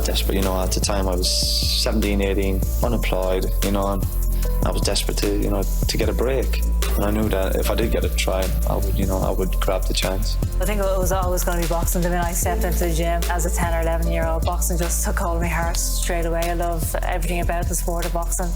desperate, at the time I was 17, 18, unemployed, and I was desperate to get a break. And I knew that if I did get a try, I would grab the chance. I think it was always going to be boxing. The minute I stepped into the gym as a 10 or 11-year-old, boxing just took hold of my heart straight away. I love everything about the sport of boxing.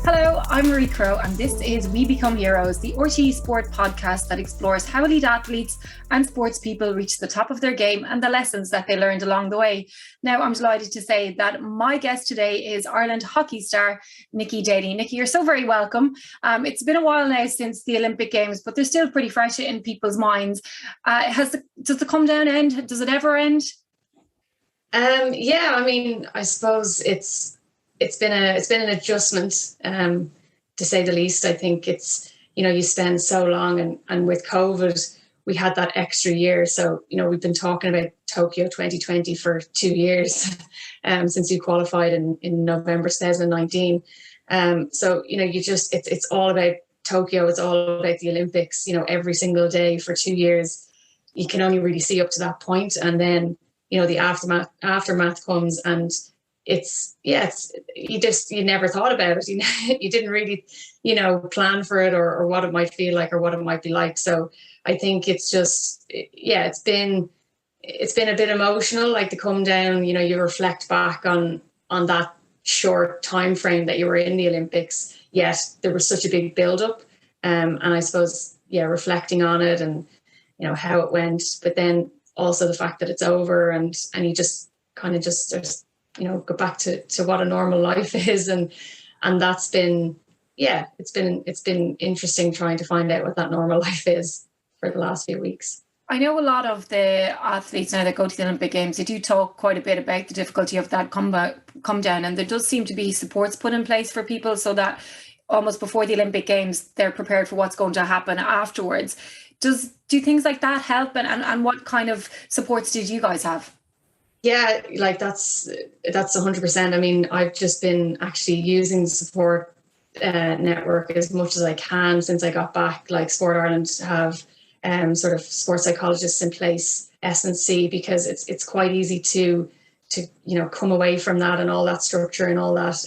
Hello, I'm Marie Crowe, and this is We Become Heroes, the RTE Sport podcast that explores how elite athletes and sports people reach the top of their game and the lessons that they learned along the way. Now, I'm delighted to say that my guest today is Ireland hockey star Nicci Daly. Nicci, you're so very welcome. It's been a while now since the Olympic Games, but they're still pretty fresh in people's minds. Does the comedown end? Does it ever end? I suppose it's been an adjustment, to say the least. I think it's, you spend so long and with COVID, we had that extra year. So, we've been talking about Tokyo 2020 for 2 years since we qualified in November 2019. So, it's all about Tokyo. It's all about the Olympics, every single day for 2 years. You can only really see up to that point. And then, the aftermath comes, and you never thought about it. You didn't really, plan for it or what it might feel like or what it might be like. So I think it's just, it's been a bit emotional, like the come down, you reflect back on that short time frame that you were in the Olympics, yet there was such a big build up. And I suppose, reflecting on it and, how it went, but then also the fact that it's over and you just kind of go back to what a normal life is. And that's been, it's been interesting trying to find out what that normal life is for the last few weeks. I know a lot of the athletes now that go to the Olympic Games, they do talk quite a bit about the difficulty of that come down. And there does seem to be supports put in place for people so that almost before the Olympic Games, they're prepared for what's going to happen afterwards. Do things like that help? And what kind of supports did you guys have? Yeah, like that's 100%. I mean, I've just been actually using the support network as much as I can since I got back. Like Sport Ireland have sort of sports psychologists in place, S&C, because it's quite easy to come away from that and all that structure and all that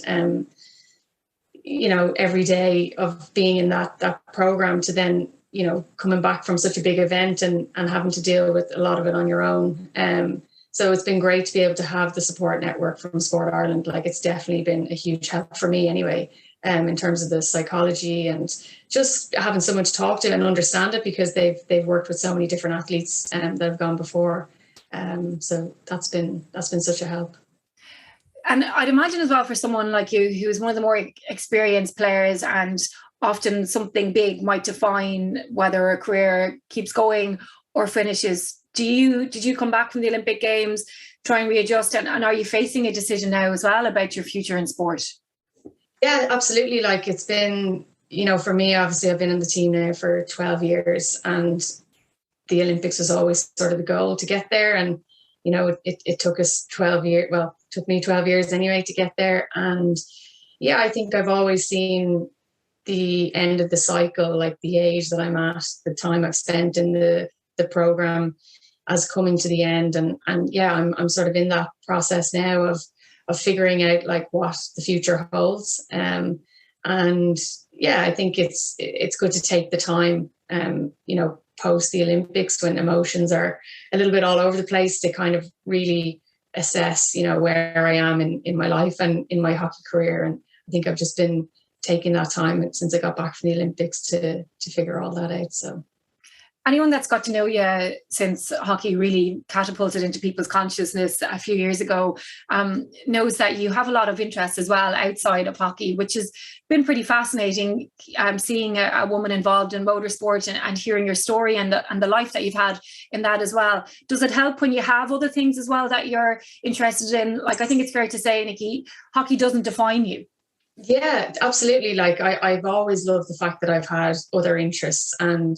every day of being in that program to then coming back from such a big event and having to deal with a lot of it on your own. So it's been great to be able to have the support network from Sport Ireland. Like, it's definitely been a huge help for me anyway, in terms of the psychology and just having someone to talk to and understand it, because they've worked with so many different athletes that have gone before. So that's been such a help. And I'd imagine as well for someone like you, who is one of the more experienced players, and often something big might define whether a career keeps going or finishes. Did you come back from the Olympic Games, try and readjust, and are you facing a decision now as well about your future in sport? Yeah, absolutely. Like, it's been, for me, obviously I've been in the team now for 12 years and the Olympics was always sort of the goal to get there. And, it took us 12 years, well, it took me 12 years anyway to get there. And I think I've always seen the end of the cycle, like the age that I'm at, the time I've spent in the program, as coming to the end. And I'm sort of in that process now of figuring out like what the future holds. I think it's good to take the time, post the Olympics, when emotions are a little bit all over the place, to kind of really assess, where I am in my life and in my hockey career. And I think I've just been taking that time since I got back from the Olympics to figure all that out. So anyone that's got to know you since hockey really catapulted into people's consciousness a few years ago knows that you have a lot of interest as well outside of hockey, which has been pretty fascinating, seeing a woman involved in motorsport and hearing your story and the life that you've had in that as well. Does it help when you have other things as well that you're interested in? Like, I think it's fair to say, Nicci, hockey doesn't define you. Yeah, absolutely. Like, I've always loved the fact that I've had other interests, and,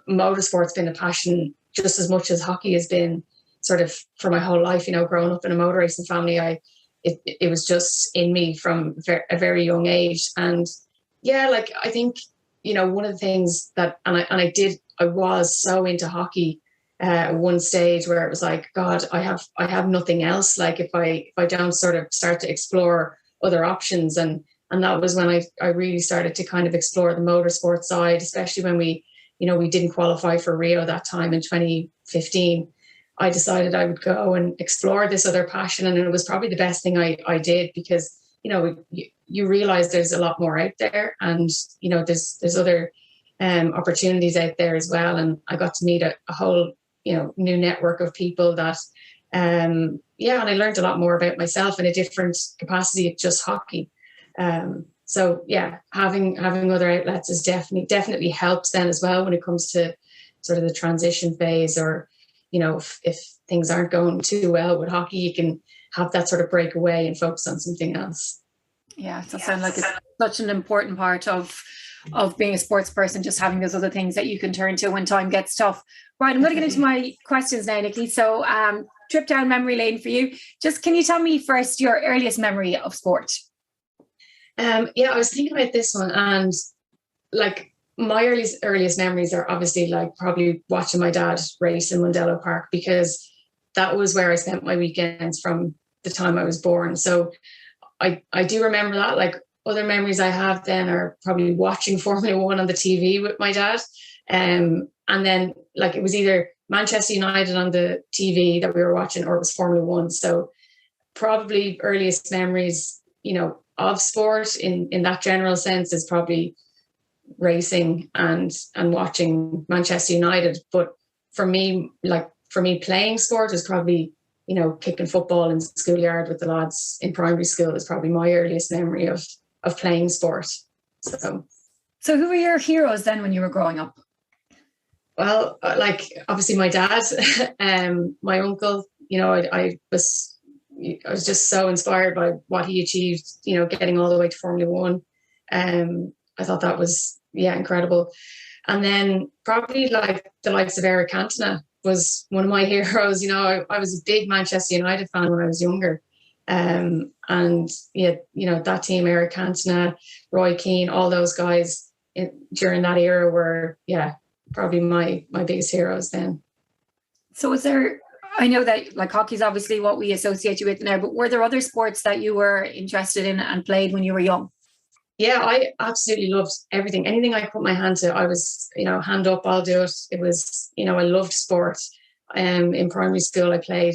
motorsport's been a passion just as much as hockey has been, sort of for my whole life. Growing up in a motor racing family, it was just in me from a very young age. And I think one of the things that, and I did I was so into hockey at one stage where it was like, God, I have nothing else. Like if I don't sort of start to explore other options, and that was when I really started to kind of explore the motorsport side, especially when we didn't qualify for Rio that time in 2015. I decided I would go and explore this other passion, and it was probably the best thing I did, because you realize there's a lot more out there, and there's other opportunities out there as well. And I got to meet a whole new network of people that and I learned a lot more about myself in a different capacity of just hockey. So yeah, having other outlets is definitely helps then as well when it comes to sort of the transition phase, or if things aren't going too well with hockey, you can have that sort of break away and focus on something else. Yeah, it sounds like it's such an important part of being a sports person, just having those other things that you can turn to when time gets tough. Right, I'm going to get into my questions now, Nicci. So trip down memory lane for you. Just can you tell me first your earliest memory of sport? I was thinking about this one, and like my earliest memories are obviously like probably watching my dad race in Mondello Park, because that was where I spent my weekends from the time I was born. So I do remember that. Like other memories I have then are probably watching Formula One on the TV with my dad. And then like it was either Manchester United on the TV that we were watching, or it was Formula One. So probably earliest memories, of sport in that general sense is probably racing and watching Manchester United. But for me playing sport was probably, kicking football in the schoolyard with the lads in primary school is probably my earliest memory of playing sport. So who were your heroes then when you were growing up? Well, like obviously my dad, my uncle, I was just so inspired by what he achieved, getting all the way to Formula One. I thought that was, incredible. And then probably like the likes of Eric Cantona was one of my heroes. I was a big Manchester United fan when I was younger. And that team, Eric Cantona, Roy Keane, all those guys during that era were, probably my biggest heroes then. So I know that like hockey is obviously what we associate you with now, but were there other sports that you were interested in and played when you were young? Yeah, I absolutely loved everything. Anything I put my hand to, I was, hand up, I'll do it. It was, I loved sport. In primary school, I played,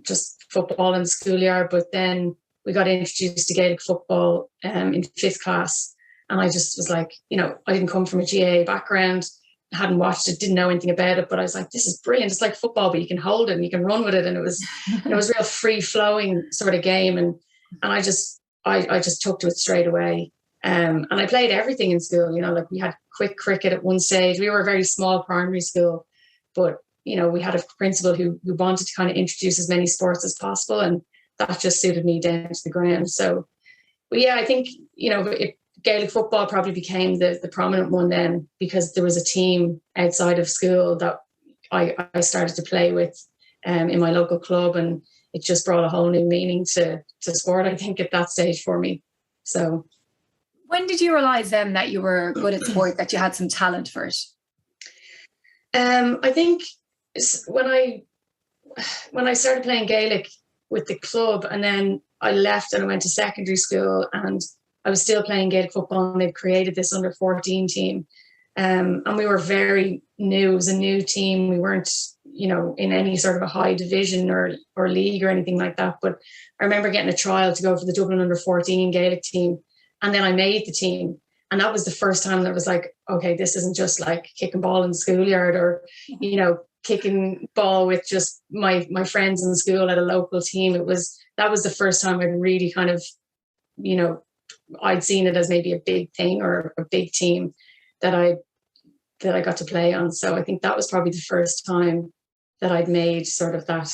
just football in the schoolyard, but then we got introduced to Gaelic football in 5th class. And I just was like, I didn't come from a GAA background, hadn't watched it, didn't know anything about it, but I was like, this is brilliant. It's like football, but you can hold it and you can run with it. And it was real free flowing sort of game. And I just took to it straight away. And I played everything in school, like we had quick cricket at one stage. We were a very small primary school, but, we had a principal who wanted to kind of introduce as many sports as possible. And that just suited me down to the ground. So, but yeah, I think, Gaelic football probably became the prominent one then, because there was a team outside of school that I started to play with in my local club, and it just brought a whole new meaning to sport, I think, at that stage for me. So when did you realise then that you were good at sport, that you had some talent for it? I think when I started playing Gaelic with the club, and then I left and I went to secondary school, and I was still playing Gaelic football, and they'd created this under 14 team. And we were very new. It was a new team. We weren't, in any sort of a high division or league or anything like that. But I remember getting a trial to go for the Dublin under 14 Gaelic team. And then I made the team. And that was the first time that was like, okay, this isn't just like kicking ball in the schoolyard, or, kicking ball with just my friends in school at a local team. That was the first time I'd really kind of, I'd seen it as maybe a big thing or a big team that I got to play on. So I think that was probably the first time that I'd made sort of that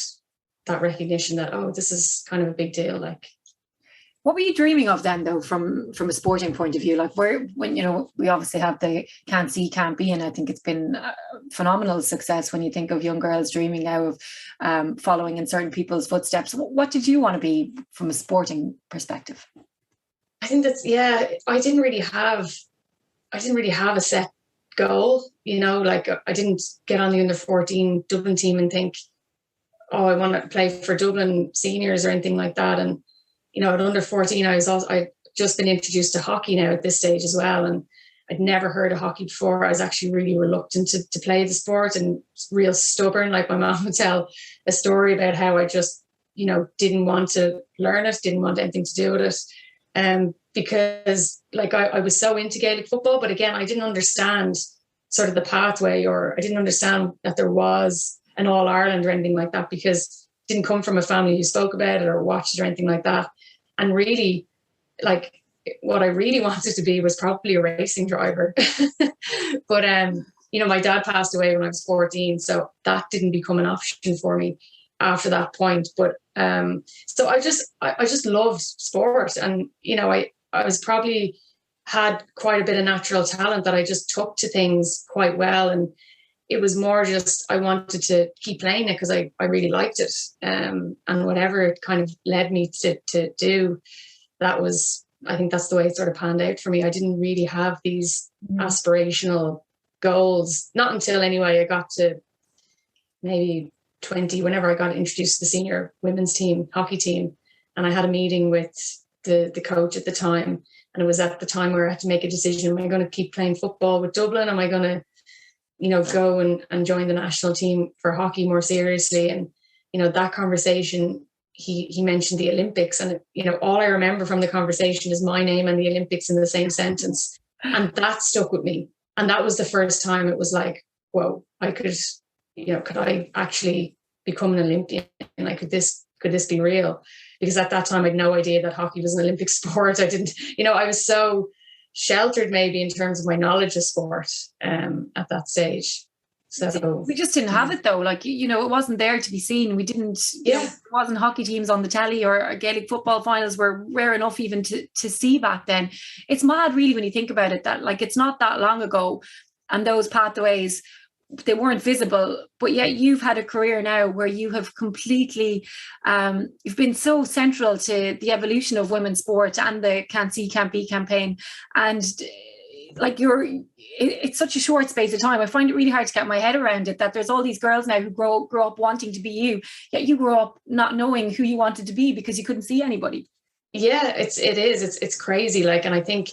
recognition that, oh, this is kind of a big deal. Like, what were you dreaming of then, though, from a sporting point of view? Like, when we obviously have the can't see, can't be, and I think it's been a phenomenal success when you think of young girls dreaming now of following in certain people's footsteps. What did you want to be from a sporting perspective? I think I didn't really have a set goal, you know, like I didn't get on the under 14 Dublin team and think, oh, I want to play for Dublin seniors or anything like that. And, you know, at under 14, I'd just been introduced to hockey now at this stage as well. And I'd never heard of hockey before. I was actually really reluctant to play the sport and real stubborn. Like my mom would tell a story about how I just, you know, didn't want to learn it, didn't want anything to do with it. Because like I was so into Gaelic football, but again, I didn't understand sort of the pathway, or I didn't understand that there was an All Ireland or anything like that, because I didn't come from a family who spoke about it or watched it or anything like that. And really, like, what I really wanted to be was probably a racing driver. But, you know, my dad passed away when I was 14, so that didn't become an option for me after that point. But so I just loved sport. And, you know, I was probably had quite a bit of natural talent that I just took to things quite well. And it was more just I wanted to keep playing it because I really liked it. And whatever it kind of led me to do, that was, I think that's the way it sort of panned out for me. I didn't really have these aspirational goals, not until anyway I got to maybe 20, whenever I got introduced to the senior women's team, hockey team. And I had a meeting with the coach at the time. And it was at the time where I had to make a decision. Am I going to keep playing football with Dublin? Am I going to, you know, go and join the national team for hockey more seriously? And, you know, that conversation, he mentioned the Olympics. And, you know, all I remember from the conversation is my name and the Olympics in the same sentence. And that stuck with me. And that was the first time it was like, whoa, I could, you know, could I actually become an Olympian? Like, could this be real? Because at that time, I had no idea that hockey was an Olympic sport. I didn't, you know, I was so sheltered maybe in terms of my knowledge of sport at that stage. So we just didn't have it though. Like, you know, it wasn't there to be seen. We didn't, you know, there wasn't hockey teams on the telly, or Gaelic football finals were rare enough even to see back then. It's mad really when you think about it, that like it's not that long ago and those pathways, they weren't visible, but yet you've had a career now where you have completely, you've been so central to the evolution of women's sport and the Can't See, Can't Be campaign. And like it's such a short space of time. I find it really hard to get my head around it, that there's all these girls now who grow up wanting to be you, yet you grew up not knowing who you wanted to be because you couldn't see anybody. Yeah, it's crazy. Like, and I think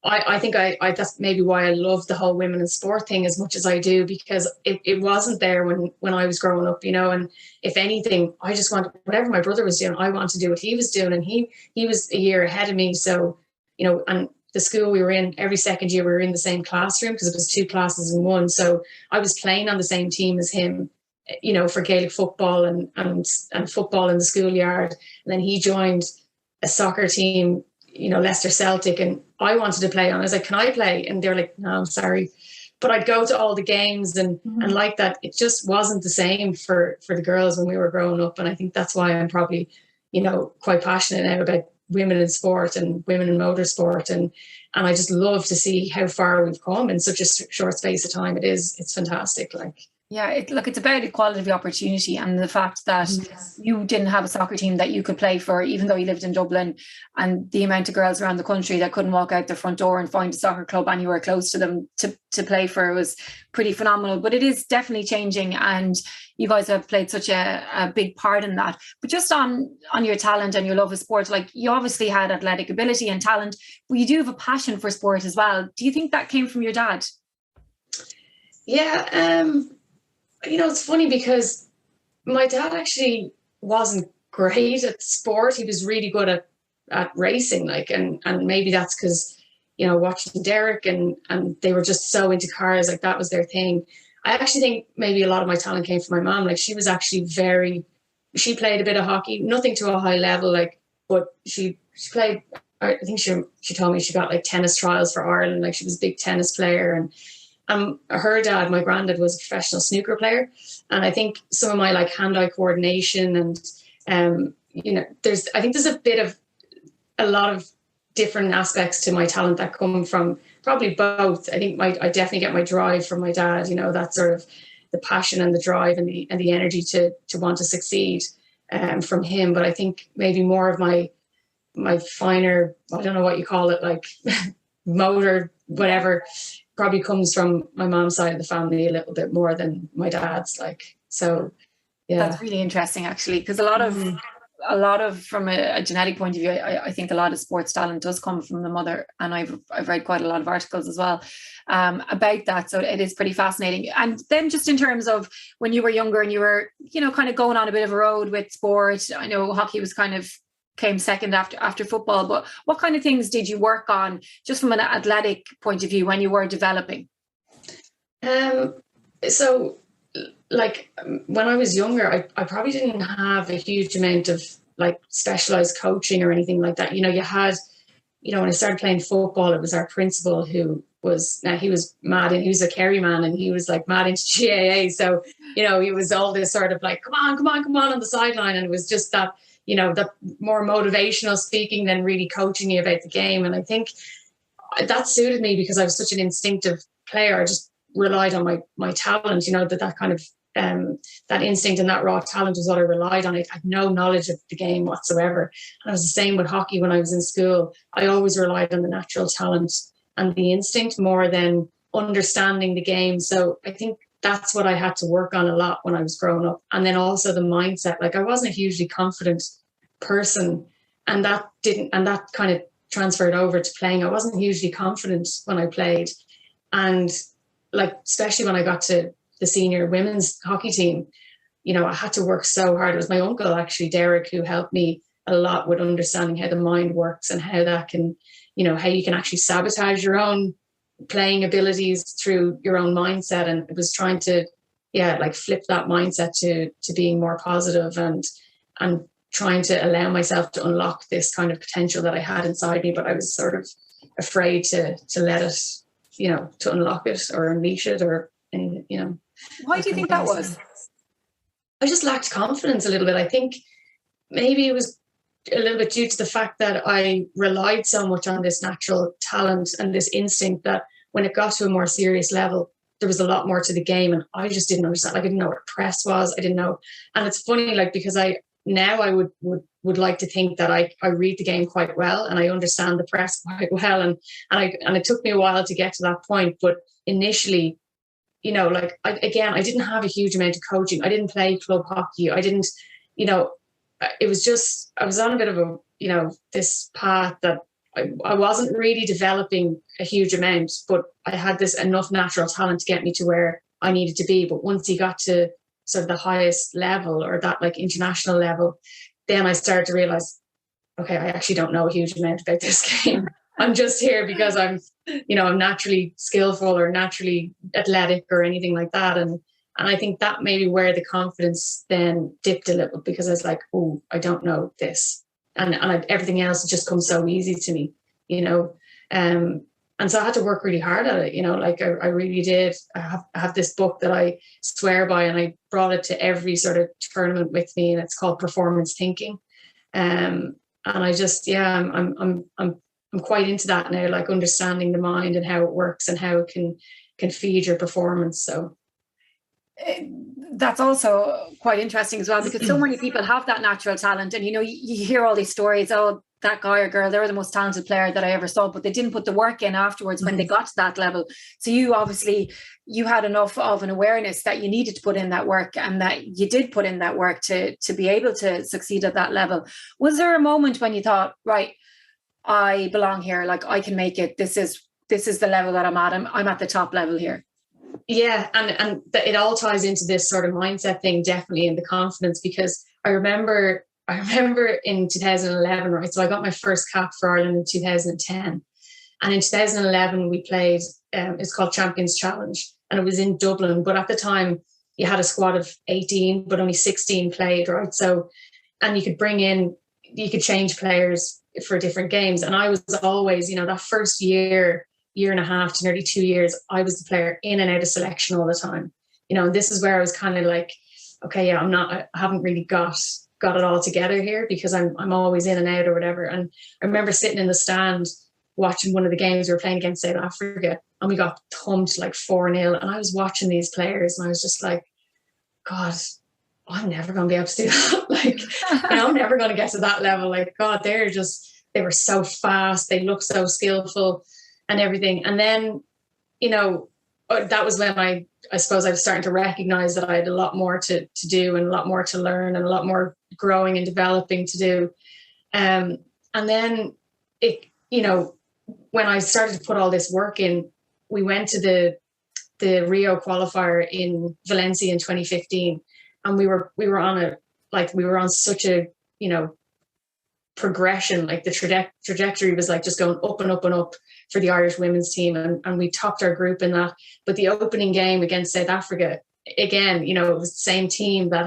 that's maybe why I love the whole women in sport thing as much as I do, because it wasn't there when I was growing up, you know. And if anything, I just wanted whatever my brother was doing, I wanted to do what he was doing, and he was a year ahead of me. So, you know, and the school we were in, every second year we were in the same classroom because it was 2 classes in one. So I was playing on the same team as him, you know, for Gaelic football and football in the schoolyard. And then he joined a soccer team, you know, Leicester Celtic, and I wanted to play on. I was like, can I play? And they're like, no, I'm sorry. But I'd go to all the games and like that. It just wasn't the same for the girls when we were growing up. And I think that's why I'm probably, you know, quite passionate now about women in sport and women in motorsport. And I just love to see how far we've come in such a short space of time. It's fantastic. Like, yeah, it's about equality of opportunity, and the fact that you didn't have a soccer team that you could play for, even though you lived in Dublin, and the amount of girls around the country that couldn't walk out their front door and find a soccer club anywhere close to them to play for was pretty phenomenal. But it is definitely changing, and you guys have played such a big part in that. But just on your talent and your love of sport, like you obviously had athletic ability and talent, but you do have a passion for sport as well. Do you think that came from your dad? Yeah, you know, it's funny because my dad actually wasn't great at sport. He was really good at racing, like, and maybe that's because, you know, watching Derek and they were just so into cars, like that was their thing. I actually think maybe a lot of my talent came from my mom. Like, she was actually she played a bit of hockey, nothing to a high level, like, but she played, I think she told me she got like tennis trials for Ireland. Like, she was a big tennis player. And her dad, my granddad, was a professional snooker player. And I think some of my like hand-eye coordination and, you know, I think there's a lot of different aspects to my talent that come from probably both. I think I definitely get my drive from my dad, you know, that sort of the passion and the drive and the energy to want to succeed from him. But I think maybe more of my finer, I don't know what you call it, like motor, whatever, probably comes from my mom's side of the family a little bit more than my dad's, like, so yeah. That's really interesting, actually, because a lot of from a genetic point of view, I think a lot of sports talent does come from the mother, and I've read quite a lot of articles as well about that, so it is pretty fascinating. And then just in terms of when you were younger and you were, you know, kind of going on a bit of a road with sport, I know hockey was kind of came second after football, but what kind of things did you work on just from an athletic point of view when you were developing? So like when I was younger, I probably didn't have a huge amount of like specialized coaching or anything like that. You know, you had, you know, when I started playing football, it was our principal who was, now he was mad, and he was a Kerry man, and he was like mad into GAA. So, you know, he was all this sort of like, come on the sideline. And it was just that, you know, the more motivational speaking than really coaching you about the game. And I think that suited me because I was such an instinctive player. I just relied on my talent, you know, that kind of that instinct and that raw talent was what I relied on. I had no knowledge of the game whatsoever. And it was the same with hockey when I was in school. I always relied on the natural talent and the instinct more than understanding the game. So I think that's what I had to work on a lot when I was growing up. And then also the mindset. Like, I wasn't a hugely confident person, and that kind of transferred over to playing. I wasn't hugely confident when I played. And like, especially when I got to the senior women's hockey team, you know, I had to work so hard. It was my uncle, actually, Derek, who helped me a lot with understanding how the mind works and how that can, you know, how you can actually sabotage your own playing abilities through your own mindset. And it was trying to, like flip that mindset to being more positive and trying to allow myself to unlock this kind of potential that I had inside me, but I was sort of afraid to let it, you know, to unlock it or unleash it or anything, you know. Why do you think that was? I just lacked confidence a little bit. I think maybe it was a little bit due to the fact that I relied so much on this natural talent and this instinct that when it got to a more serious level, there was a lot more to the game. And I just didn't understand. I didn't know what press was. I didn't know. And it's funny, like, because I would like to think that I read the game quite well and I understand the press quite well. And it took me a while to get to that point. But initially, you know, like, I didn't have a huge amount of coaching. I didn't play club hockey. I didn't, you know, it was just, I was on a bit of a, you know, this path that I wasn't really developing a huge amount, but I had this enough natural talent to get me to where I needed to be. But once you got to sort of the highest level or that like international level, then I started to realize, okay, I actually don't know a huge amount about this game. I'm just here because I'm naturally skillful or naturally athletic or anything like that. And I think that maybe where the confidence then dipped a little, because I was like, oh, I don't know this. And everything else just comes so easy to me, you know. And so I had to work really hard at it, you know, like I really did. I have this book that I swear by, and I brought it to every sort of tournament with me, and it's called Performance Thinking. And I just, I'm quite into that now, like understanding the mind and how it works and how it can feed your performance. So that's also quite interesting as well, because so many people have that natural talent, and you know, you hear all these stories, oh, that guy or girl, they were the most talented player that I ever saw, but they didn't put the work in afterwards when they got to that level. So you had enough of an awareness that you needed to put in that work, and that you did put in that work to be able to succeed at that level. Was there a moment when you thought, right, I belong here, like I can make it, this is the level that I'm at, I'm at the top level here? Yeah, and it all ties into this sort of mindset thing, definitely, in the confidence, because I remember in 2011, right? So I got my first cap for Ireland in 2010. And in 2011, we played, it's called Champions Challenge, and it was in Dublin. But at the time, you had a squad of 18, but only 16 played, right? So, and you could change players for different games. And I was always, you know, that first year and a half to nearly 2 years, I was the player in and out of selection all the time. You know, and this is where I was kind of like, okay, yeah, I haven't really got it all together here, because I'm always in and out or whatever. And I remember sitting in the stand watching one of the games we were playing against South Africa, and we got thumped like 4-0. And I was watching these players and I was just like, God, I'm never going to be able to do that. Like, you know, I'm never going to get to that level. Like, God, they were so fast. They look so skillful and everything. And then, that was when I suppose I was starting to recognize that I had a lot more to do and a lot more to learn and a lot more growing and developing to do. And then when I started to put all this work in, we went to the Rio qualifier in Valencia in 2015, and we were on such a progression. Like the trajectory was like just going up and up and up for the Irish women's team, and we topped our group in that. But the opening game against South Africa, again, it was the same team that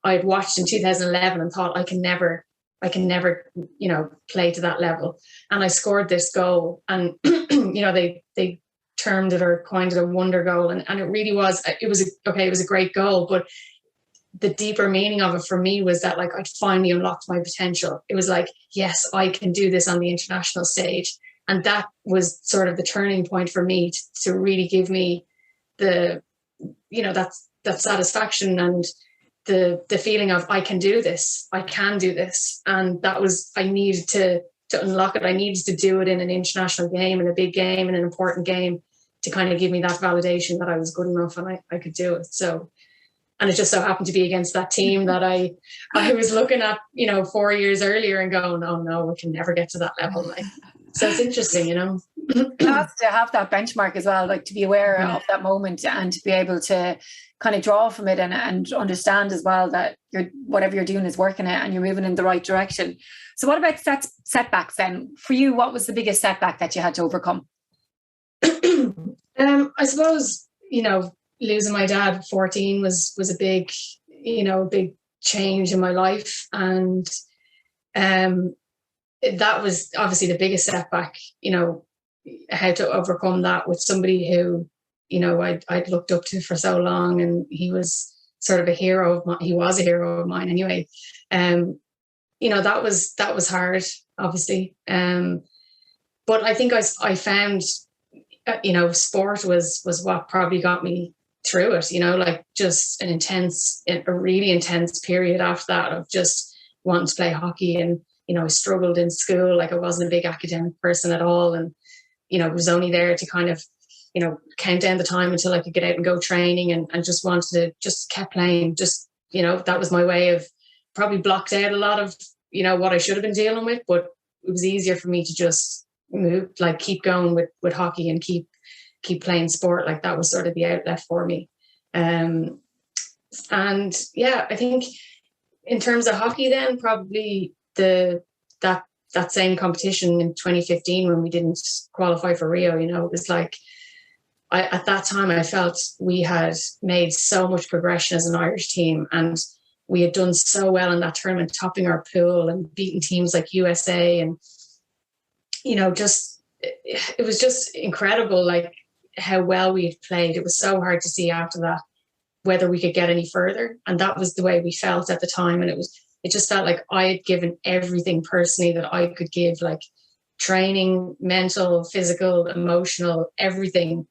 I had watched in 2011 and thought I can never play to that level. And I scored this goal, and they termed it or coined it a wonder goal, and it really was. It was a great goal, but the deeper meaning of it for me was that like I'd finally unlocked my potential. It was like, yes, I can do this on the international stage. And that was sort of the turning point for me to really give me that satisfaction and the feeling of I can do this. And that was, I needed to unlock it. I needed to do it in an international game, in a big game, in an important game, to kind of give me that validation that I was good enough and I could do it. So, and it just so happened to be against that team that I was looking at, 4 years earlier and going, oh no, we can never get to that level. Like, so it's interesting, Class to have that benchmark as well, like to be aware of that moment and to be able to kind of draw from it and understand as well that whatever you're doing is working it and you're moving in the right direction. So what about setbacks then? For you, what was the biggest setback that you had to overcome? I suppose, losing my dad at 14 was a big, big change in my life. And that was obviously the biggest setback, how to overcome that with somebody who, I'd looked up to for so long, and he was sort of a hero of mine. He was a hero of mine anyway. That was hard, obviously. But I think I found, sport was what probably got me through it, like just a really intense period after that of just wanting to play hockey. And, I struggled in school. Like I wasn't a big academic person at all. And, was only there to kind of, count down the time until I could get out and go training, and just wanted to just kept playing. Just, that was my way of probably blocked out a lot of, what I should have been dealing with, but it was easier for me to just move, like keep going with hockey and keep playing sport. Like that was sort of the outlet for me. And yeah, I think in terms of hockey then probably that same competition in 2015 when we didn't qualify for Rio, it was like, at that time I felt we had made so much progression as an Irish team, and we had done so well in that tournament, topping our pool and beating teams like USA, and it was just incredible, like how well we had played. It was so hard to see after that whether we could get any further, and that was the way we felt at the time. And it just felt like I had given everything personally that I could give, like training, mental, physical, emotional, everything.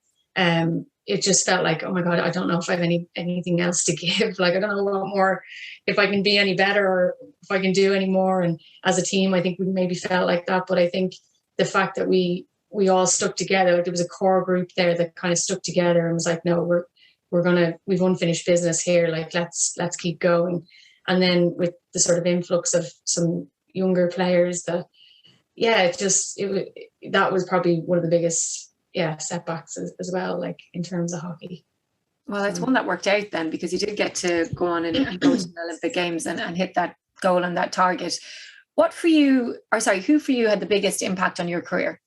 It just felt like, oh my God, I don't know if I have anything else to give. Like, I don't know what more, if I can be any better or if I can do any more. And as a team, I think we maybe felt like that. But I think the fact that we all stuck together, like there was a core group there that kind of stuck together and was like, no, we've unfinished business here. Like, let's keep going. And then with the sort of influx of some younger players, that was probably one of the biggest setbacks as well, like in terms of hockey. Well, it's one that worked out then, because you did get to go on and go to the Olympic Games and hit that goal and that target. Who for you had the biggest impact on your career?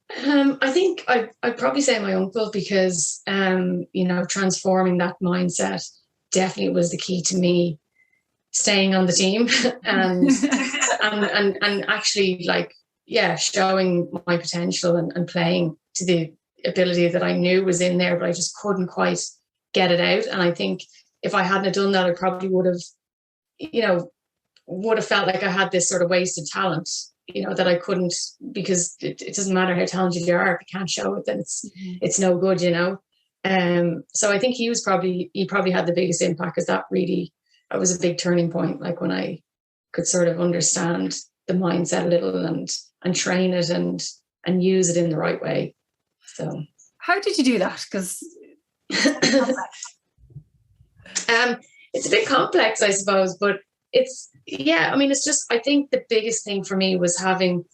I think I'd probably say my uncle, because transforming that mindset definitely was the key to me staying on the team and actually showing my potential and playing to the ability that I knew was in there, but I just couldn't quite get it out. And I think if I hadn't have done that, I probably would have felt like I had this sort of wasted talent, that I couldn't, because it doesn't matter how talented you are, if you can't show it, then it's no good, So I think he probably had the biggest impact, because that was a big turning point, like when I could sort of understand the mindset a little and train it and use it in the right way. So how did you do that? Because it's a bit complex, I suppose, but it's just, I think the biggest thing for me was having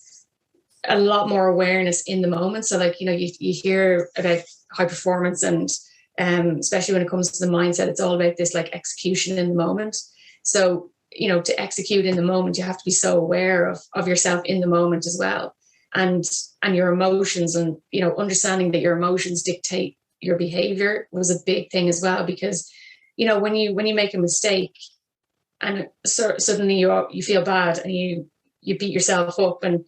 a lot more awareness in the moment. So like, you hear about high performance, and especially when it comes to the mindset, it's all about this like execution in the moment. So, to execute in the moment, you have to be so aware of yourself in the moment as well. And your emotions, and, understanding that your emotions dictate your behavior was a big thing as well, because, when you make a mistake and suddenly you feel bad and you beat yourself up, and,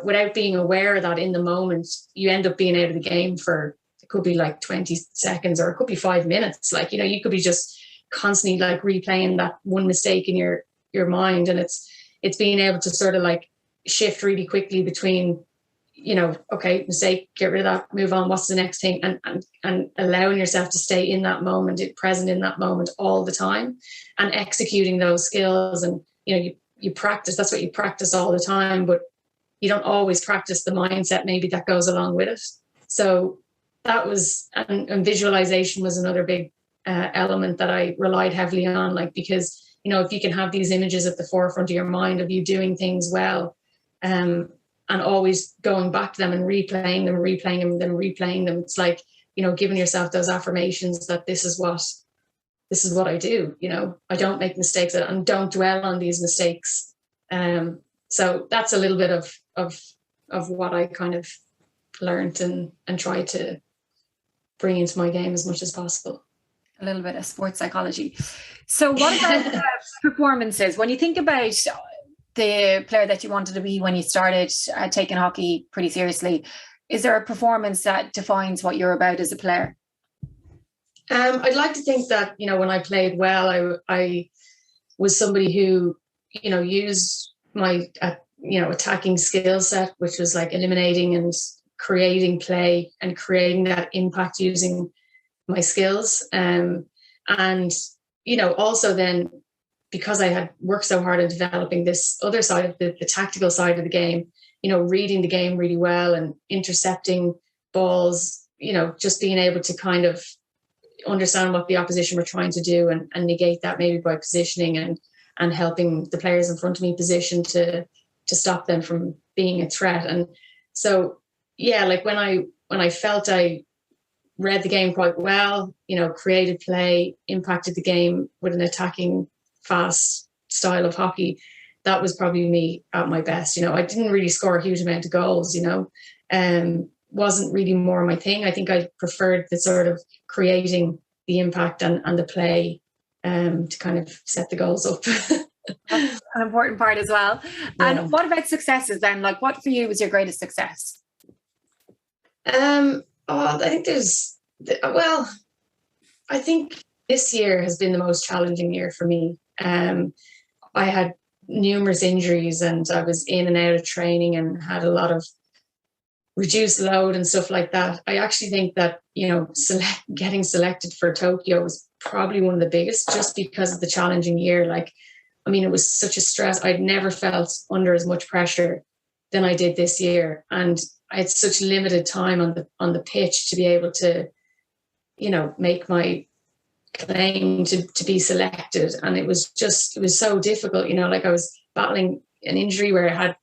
without being aware of that in the moment, you end up being out of the game for, it could be like 20 seconds or it could be 5 minutes. Like, you could be just constantly like replaying that one mistake in your mind. And it's being able to sort of like shift really quickly between, okay, mistake, get rid of that, move on, what's the next thing, and allowing yourself to stay in that moment, present in that moment all the time, and executing those skills. And you practice, that's what you practice all the time, but you don't always practice the mindset maybe that goes along with it. So that was, and visualization was another big element that I relied heavily on, like, because if you can have these images at the forefront of your mind of you doing things well, and always going back to them and replaying them, it's like, giving yourself those affirmations that this is what I do. I don't make mistakes and don't dwell on these mistakes. So that's a little bit of what I kind of learned and try to bring into my game as much as possible. A little bit of sports psychology. So what about performances? When you think about the player that you wanted to be when you started taking hockey pretty seriously, is there a performance that defines what you're about as a player? I'd like to think that, when I played well, I was somebody who, used my, attacking skill set, which was like eliminating and creating play and creating that impact using my skills. And, also then, because I had worked so hard at developing this other side of the tactical side of the game, reading the game really well and intercepting balls, just being able to kind of understand what the opposition were trying to do and negate that maybe by positioning and helping the players in front of me position to stop them from being a threat. And so, yeah, like when I felt I read the game quite well, created play, impacted the game with an attacking, fast style of hockey, that was probably me at my best. I didn't really score a huge amount of goals, wasn't really more my thing. I think I preferred the sort of creating the impact and the play to kind of set the goals up. That's an important part as well. Yeah. And what about successes then? Like, what for you was your greatest success? I think this year has been the most challenging year for me. I had numerous injuries and I was in and out of training and had a lot of reduced load and stuff like that. I actually think that, getting selected for Tokyo was probably one of the biggest, just because of the challenging year. Like, it was such a stress. I'd never felt under as much pressure than I did this year. And I had such limited time on the pitch to be able to, make my claim to be selected. And it was so difficult, like I was battling an injury where I had,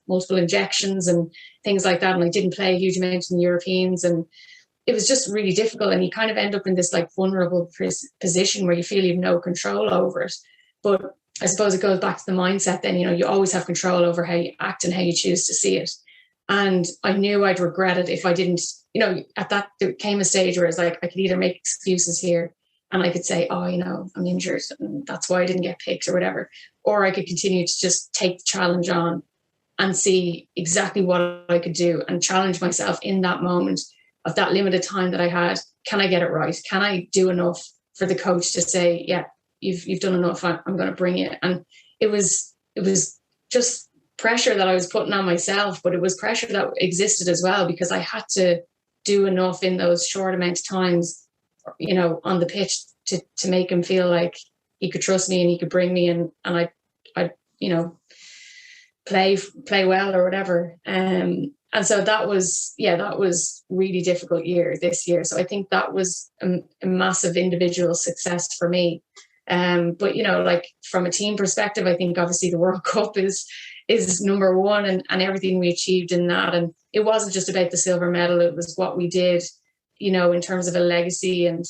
multiple injections and things like that. And I didn't play a huge amount in the Europeans. And it was just really difficult. And you kind of end up in this like vulnerable position where you feel you have no control over it. But I suppose it goes back to the mindset then, you always have control over how you act and how you choose to see it. And I knew I'd regret it if I didn't, at that, there came a stage where it's like, I could either make excuses here and I could say, oh, I'm injured and that's why I didn't get picked or whatever. Or I could continue to just take the challenge on and see exactly what I could do and challenge myself in that moment of that limited time that I had. Can I get it right? Can I do enough for the coach to say, yeah, you've done enough, I'm going to bring it. And it was just pressure that I was putting on myself, but it was pressure that existed as well, because I had to do enough in those short amount of times, on the pitch to make him feel like he could trust me and he could bring me and I play well or whatever. And And so that was really difficult year this year. So I think that was a massive individual success for me. But, you know, like from a team perspective, I think obviously the World Cup is number one, and everything we achieved in that. And it wasn't just about the silver medal. It was what we did, you know, in terms of a legacy and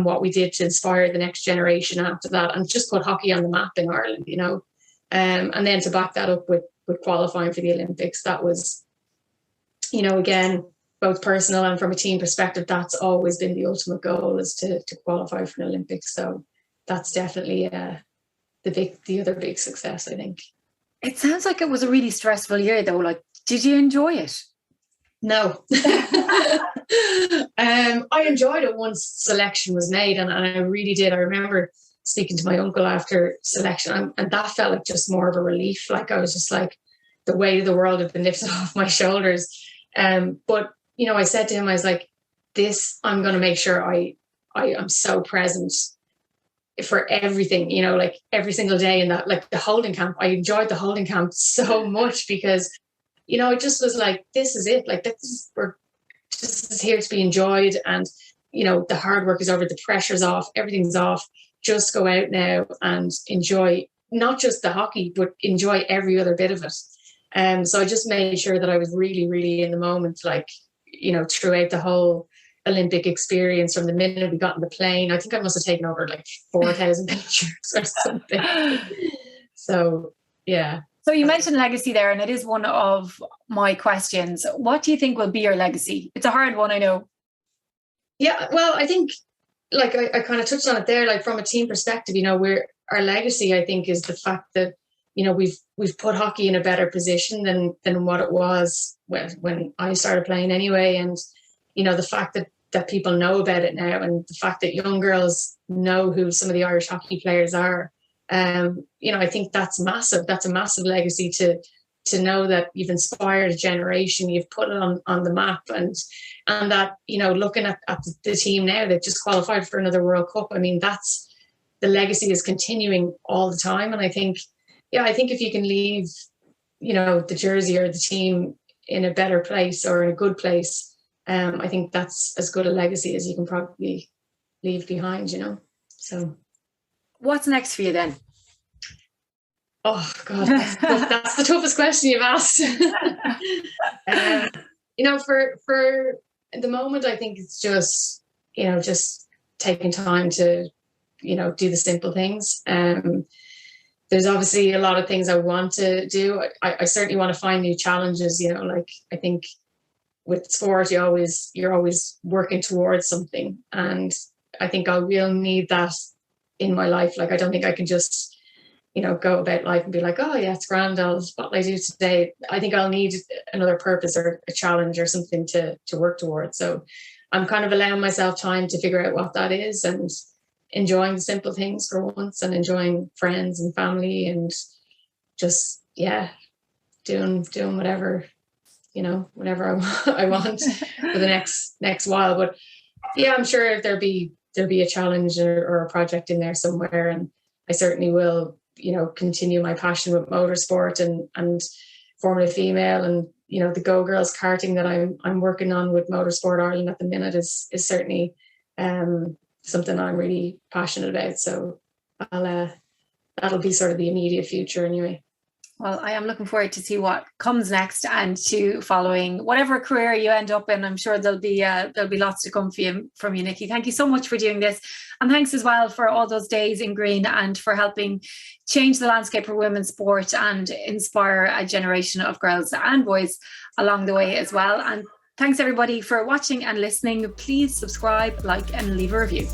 what we did to inspire the next generation after that, and just put hockey on the map in Ireland, you know. And then to back that up with qualifying for the Olympics, that was, you know, again, both personal and from a team perspective, that's always been the ultimate goal, is to qualify for the Olympics. So that's definitely the other big success, I think. It sounds like it was a really stressful year though. Like, did you enjoy it? No. I enjoyed it once selection was made, and I really did. I remember speaking to my uncle after selection, and that felt like just more of a relief. Like I was just like, the weight of the world had been lifted off my shoulders. But, you know, I said to him, I was like, this, I'm going to make sure I am so present for everything, you know, like every single day in that, like the holding camp. I enjoyed the holding camp so much because, you know, it just was like, this is it. Like, we're just here to be enjoyed. And, you know, the hard work is over, the pressure's off, everything's off. Just go out now and enjoy not just the hockey, but enjoy every other bit of it. So I just made sure that I was really, really in the moment, like, you know, throughout the whole Olympic experience. From the minute we got on the plane, I think I must have taken over like 4,000 pictures or something. So, yeah. So you mentioned legacy there, and it is one of my questions. What do you think will be your legacy? It's a hard one, I know. Yeah, well, I think, like I kind of touched on it there, like from a team perspective, you know, our legacy, I think, is the fact that, you know, we've put hockey in a better position than what it was when I started playing anyway. And, you know, the fact that people know about it now, and the fact that young girls know who some of the Irish hockey players are, you know, I think that's massive. That's a massive legacy to know that you've inspired a generation, you've put it on the map, and that, you know, looking at the team now, they've just qualified for another World Cup. I mean, that's, the legacy is continuing all the time. And I think if you can leave, you know, the jersey or the team in a better place or in a good place, I think that's as good a legacy as you can probably leave behind, you know. So what's next for you then? Oh God, that's the toughest question you've asked. You know, for the moment, I think it's just, you know, just taking time to, you know, do the simple things. There's obviously a lot of things I want to do. I certainly want to find new challenges, you know, like I think with sport, you're always working towards something. And I think I will need that in my life. Like, I don't think I can just, you know, go about life and be like, oh yeah, it's grand, what I do today. I think I'll need another purpose or a challenge or something to work towards. So I'm kind of allowing myself time to figure out what that is, and enjoying the simple things for once, and enjoying friends and family, and just, yeah, doing whatever, you know, whatever I want for the next while. But yeah, I'm sure there'll be a challenge or a project in there somewhere, and I certainly will, you know, continue my passion with motorsport and Formula Female, and, you know, the Go Girls karting that I'm working on with Motorsport Ireland at the minute is certainly something I'm really passionate about. So that'll be sort of the immediate future anyway. Well, I am looking forward to see what comes next, and to following whatever career you end up in. I'm sure there'll be lots to come from you, Nicci. Thank you so much for doing this, and thanks as well for all those days in green, and for helping change the landscape for women's sport and inspire a generation of girls and boys along the way as well. And thanks everybody for watching and listening. Please subscribe, like, and leave a review.